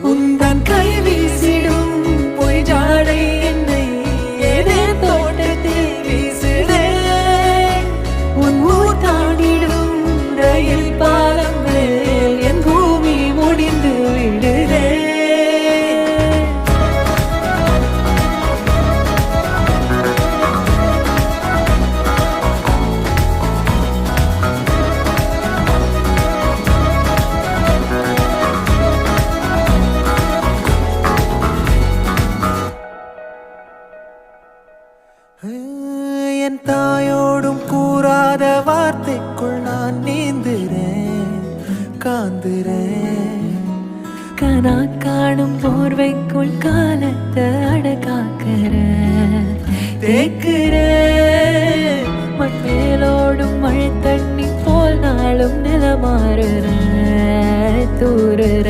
உந்தன் கை வீசிடும் பொய் ஜாடை என்னை ஏதே தோட்டத்தில் வீசுதே. உன் ஊர் தாண்டிடும் ரயில் பாலம் மேல் என் பூமி முடிந்து விடுதே. என் தாயோடும் கூறாத வார்த்தைக்குள் நான் நீந்துறேன், காந்துறேன். கனா காணும் போர்வைக்குள் காலத்தை அடக்காக்கிற தேக்குற. மண்மேலோடும் மழை தண்ணி போல் நாளும் நிலமாறுற தூறுற.